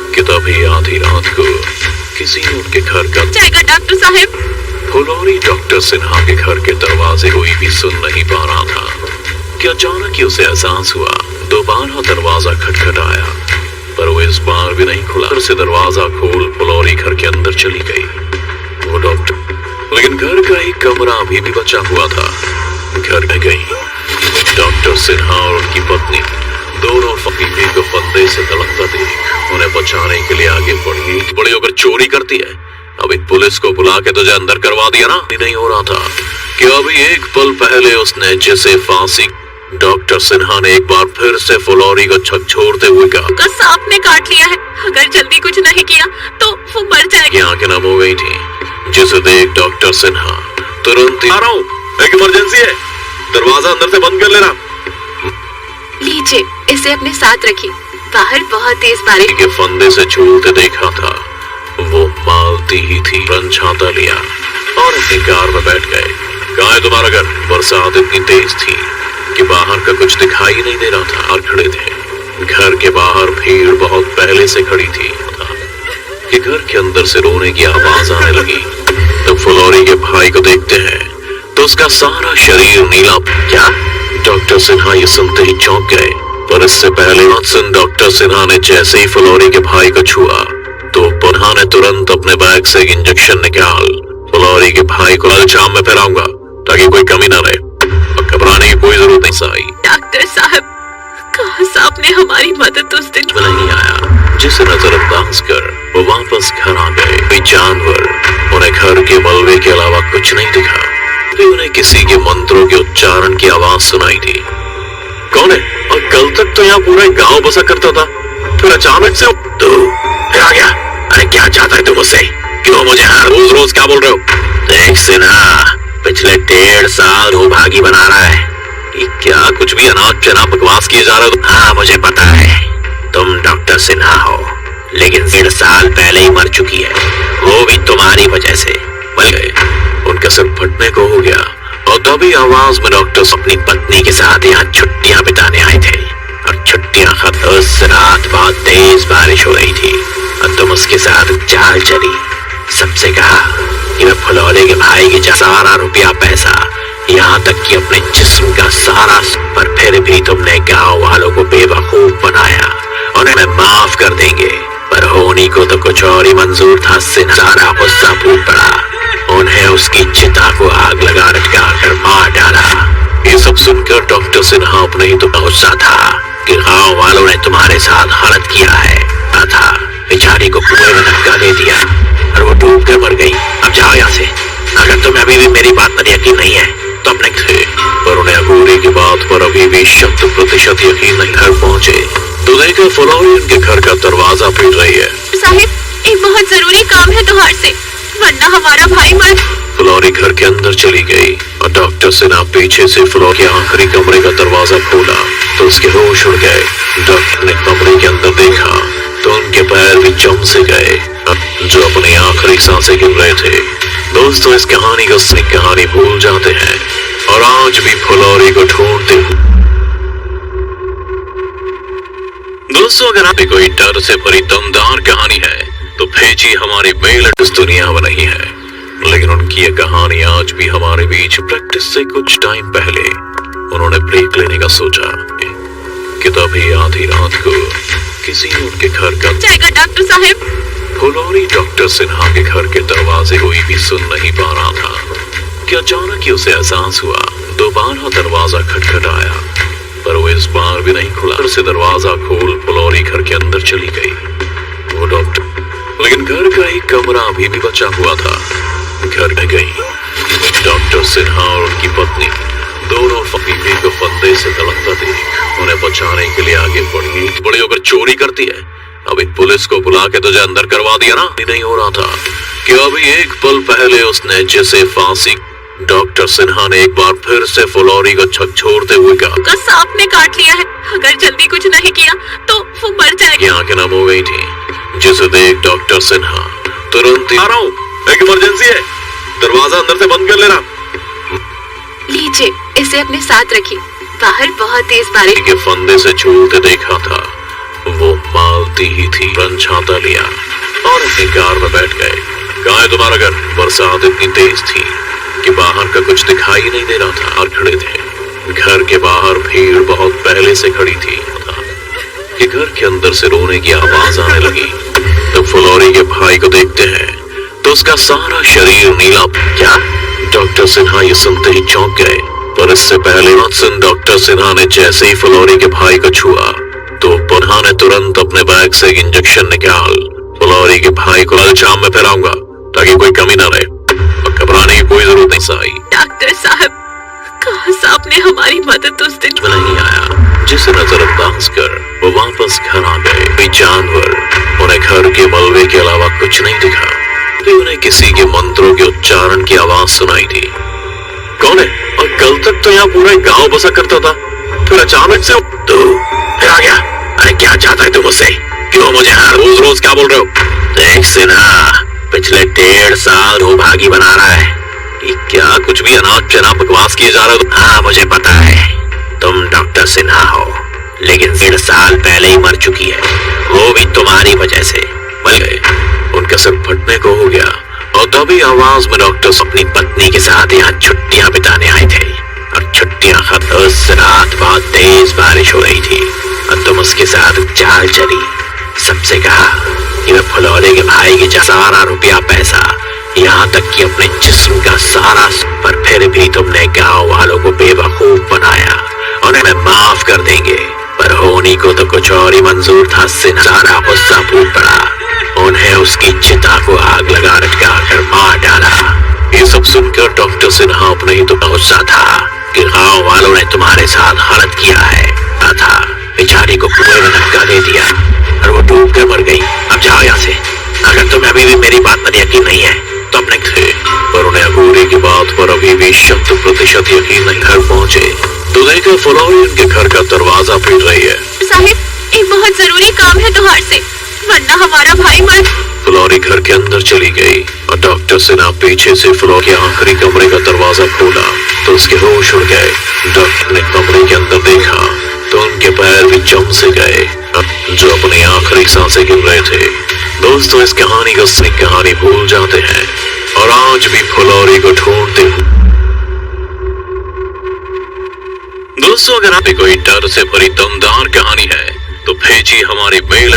कि तभी आधी रात को किसी ने उनके घर का जाएगा डॉक्टर साहब। फुलौरी डॉक्टर सिन्हा के घर के दरवाजे कोई भी सुन नहीं पा रहा था कि अचानक ही उसे एहसास हुआ। दोबारा दरवाजा खटखटाया पर वो इस बार भी नहीं खुला। घर से दरवाजा खोल फुलौरी घर के अंदर चली गई वो डॉक्टर, लेकिन घर का एक कमरा अभी भी बचा हुआ था। घर में गई डॉक्टर सिन्हा और उनकी पत्नी दोनों फकीरे को फंदे से तड़पता देख उन्हें बचाने के लिए आगे बढ़ी। बड़ी होकर चोरी करती है, अभी पुलिस को बुला के तुझे अंदर करवा दिया ना। नहीं हो रहा था कि अभी एक पल पहले उसने जैसे फांसी। डॉक्टर सिन्हा ने एक बार फिर से फुलौरी को झकझोरते हुए कहा, सांप ने काट लिया है, अगर जल्दी कुछ नहीं किया तो वो मर जाएगी। आंखें नम हो गई थी जिसे देख डॉक्टर सिन्हा तुरंत आ रहा हूँ, एक इमरजेंसी है, दरवाजा अंदर से बंद कर लेना। लीजिए इसे अपने साथ रखिए, बाहर बहुत तेज बारिश के फंदे से झूलते देखा था वो मालती ही थी। रन छाता लिया और अपनी कार में बैठ गए। कहाँ है तुम्हारा घर? बरसात इतनी तेज थी कि बाहर का कुछ दिखाई नहीं दे रहा था और खड़े थे। घर के बाहर भीड़ बहुत पहले से खड़ी थी कि घर के अंदर से रोने की आवाज आने लगी। तो फुलौरी के भाई को देखते हैं तो उसका सारा शरीर नीला। क्या? डॉक्टर सिन्हा ये सुनते ही चौंक गए, पर इससे पहले डॉक्टर सिन्हा ने जैसे ही फुलौरी के भाई को छुआ तो पुनः ने तुरंत अपने बैग से एक इंजेक्शन निकाल फुलौरी के भाई को अलचाम में फैलाऊंगा ताकि कोई कमी ना रहे। घबराने की कोई जरूरत नहीं आई। डॉक्टर साहब, काश आपने हमारी मदद उस दिन नहीं आया जिसे नजरअंदाज कर वो वापस घर आ गए। कोई जानवर उन्हें घर के मलबे के अलावा कुछ नहीं दिखा। फिर उन्हें किसी के मंत्रों के उच्चारण की आवाज सुनाई थी। कौन है? और कल तक तो यहाँ पूरा गांव बसा करता था, फिर अचानक से तू फिर आ गया। अरे क्या चाहता है तू मुझसे? क्यों मुझे हर रोज रोज क्या बोल रहे हो? देख सिन्हा, पिछले 1.5 साल वो भागी बना रहा है। ये क्या कुछ भी अनाप शनाप बकवास किए जा रहे हो? हाँ मुझे पता है तुम डॉक्टर सिन्हा हो, लेकिन 1.5 साल पहले ही मर चुकी है, वो भी तुम्हारी वजह से। मर गए? उनका सिर फटने को हो गया और तभी आवाज में डॉक्टर अपनी पत्नी के साथ यहाँ छुट्टियां बिताने आए थे और छुट्टियां खत्म। उस रात बहुत तेज बारिश हो रही थी और तुम उसके साथ चाल चली। सबसे कहा कि मैं फुलौरी के भाई की सारा रुपया पैसा, यहाँ तक कि अपने जिस्म का सारा, पर फिर भी तुमने गांव वालों को बेवकूफ बनाया। उन्हें माफ कर देंगे, पर होनी को तो कुछ और ही मंजूर था। सारा गुस्सा फूट पड़ा, उन्हें उसकी चिता को आग लगा लटका कर मार डाला। ये सब सुनकर डॉक्टर सिन्हा अपने ही तो गुस्सा था कि गांव वालों ने तुम्हारे साथ गलत किया है। था बेचारी को कुएं में धक्का दे दिया और वो डूब कर मर गई। अब जाओ यहाँ से, अगर तुम्हें अभी भी मेरी बात पर यकीन नहीं है तो अपने थे। पर उन्हें अबूरी की बात पर अभी भी 100% यकीन नहीं। घर पहुंचे तो देखा फुलौरी उनके घर का दरवाजा पीट रही है। साहिब, एक बहुत जरूरी काम है तुहार से, वरना हमारा भाई मर। फुलौरी घर के अंदर चली गई और डॉक्टर सिन्हा पीछे से फुलौरी के आखिरी कमरे का दरवाजा खोला तो उसके होश उड़ गए। डॉक्टर ने कमरे के अंदर देखा तो उनके पैर भी जम से गए जो अपनी आखिरी सांसें गिन रहे थे। दोस्तों, इस कहानी को कहानी भूल जाते हैं और आज भी फुलौरी को ढूंढते हैं। दोस्तों, अगर आपकी कोई डर से भरी दमदार कहानी है तो भेजिए हमारी मेल। इस दुनिया में नहीं है, लेकिन उनकी ये कहानी आज भी हमारे बीच। प्रैक्टिस से कुछ टाइम पहले उन्होंने ब्रेक लेने का सोचा कि तभी आधी रात को किसी ने उनके घर का जाएगा डॉक्टर साहब। फुलौरी डॉक्टर सिन्हा के घर के दरवाजे कोई भी सुन नहीं पा रहा था कि अचानक ही उसे एहसास हुआ। दोबारा दरवाजा खटखटाया पर वो इस बार भी नहीं खुला। से दरवाजा खोल फुलौरी घर के अंदर चली गई वो डॉक्टर, लेकिन घर का एक कमरा अभी भी बचा हुआ था। घर में गई डॉक्टर सिन्हा और उनकी पत्नी दोनों फकीरे को फंदे से तड़पता देख उन्हें बचाने के लिए आगे बढ़ी। बड़ी होकर चोरी करती है, अभी पुलिस को बुला के तुझे अंदर करवा दिया ना। नहीं हो रहा था कि अभी एक पल पहले उसने जैसे फांसी। डॉक्टर सिन्हा ने एक बार फिर से फुलौरी को झकझोरते हुए कहा, सांप ने काट लिया है, अगर जल्दी कुछ नहीं किया तो वो मर जाएगी। आंखें नम हो गई थी जिसे देख डॉक्टर सिन्हा तुरंत आ रहा हूँ, एक इमरजेंसी है, दरवाजा अंदर से बंद कर लेना। लीजिए इसे अपने साथ रखिए, बाहर बहुत तेज बारिश। के फंदे से झूलते देखा था वो मालती ही थी। रन छाता लिया और अपनी कार में बैठ गए। कहाँ है तुम्हारा घर? बरसात इतनी तेज थी कि बाहर का कुछ दिखाई नहीं दे रहा था और खड़े थे। घर के बाहर भीड़ बहुत पहले से खड़ी थी कि घर के अंदर से रोने की आवाज आने लगी। तो फुलौरी के भाई को देखते हैं तो उसका सारा शरीर नीला। क्या? डॉक्टर सिन्हा ये सुनते ही चौंक गए, पर इससे पहले वाटसन डॉक्टर सिन्हा ने जैसे ही फुलौरी के भाई को छुआ तो पुनः ने तुरंत अपने बैग से एक इंजेक्शन निकाल फुलौरी के भाई को जाम में फैलाऊंगा ताकि कोई कमी ना रहे और घबराने की कोई जरूरत नहीं। साई डॉक्टर साहब, काश आपने हमारी मदद उस दिन में नहीं आया जिसे नजरअंदाज कर वो वापस घर आ गए। कोई जानवर उन्हें घर के मलबे के अलावा कुछ नहीं दिखा। फिर उन्हें किसी के मंत्रों के उच्चारण की आवाज सुनाई थी। कौन है? और कल तक तो यहाँ पूरा गांव बसा करता था, फिर अचानक से तू फिर आ गया। अरे क्या चाहता है तू मुझसे? क्यों मुझे हर रोज रोज क्या बोल रहे हो? देख सिन्हा, पिछले 1.5 साल वो भागी बना रहा है। ये क्या कुछ भी अनाप शनाप बकवास किए जा रहे हो? हाँ मुझे पता है तुम डॉक्टर सिन्हा हो, लेकिन 1.5 साल पहले ही मर चुकी है, वो भी तुम्हारी वजह से। उनका सिर फटने को हो गया और तभी आवाज में डॉक्टर अपनी पत्नी के साथ यहाँ छुट्टियां बिताने आए थे और छुट्टियां खत्म। उस रात बहुत तेज बारिश हो रही थी और तुम उसके साथ चाल चली। सबसे कहा कि मैं फुलौरी के भाई की सारा रुपया पैसा, यहाँ तक कि अपने जिस्म का सारा, पर फिर भी तुमने गांव वालों को बेवकूफ बनाया। उन्हें माफ कर देंगे, पर होनी को तो कुछ और ही मंजूर था। सारा गुस्सा फूट पड़ा, उन्हें उसकी चिता को आग लगा लटका कर मार डाला। ये सब सुनकर डॉक्टर सिन्हा अपने ही तो गुस्सा था कि गांव वालों ने तुम्हारे साथ गलत किया है। था बेचारी को कुएं में धक्का दे दिया और वो डूब कर मर गई। अब जाओ यहाँ से। अगर तुम्हें अभी भी मेरी बात पर यकीन नहीं है तो अपने थे, पर उन्हें अघोरी की बात पर अभी भी 100% यकीन नहीं। घर पहुंचे तो देखा फुलौरी उनके घर का दरवाजा पीट रही है। साहिब, एक बहुत जरूरी काम है तुम्हारे से, वरना हमारा भाई मर। फुलौरी घर के अंदर चली गई और डॉक्टर सिन्हा पीछे से फ्लोर के आखिरी कमरे का दरवाजा खोला तो उसके होश उड़ गए। डॉक्टर ने कमरे के अंदर देखा तो उनके पैर भी जम से गए जो अपनी आखिरी सांसें गिन रहे थे। दोस्तों, इस कहानी को सुन कहानी भूल जाते हैं और आज भी फुलौरी को ढूंढते हैं। दोस्तों, अगर आपकी कोई डर से भरी दमदार कहानी है तो भेजिए हमारी मेल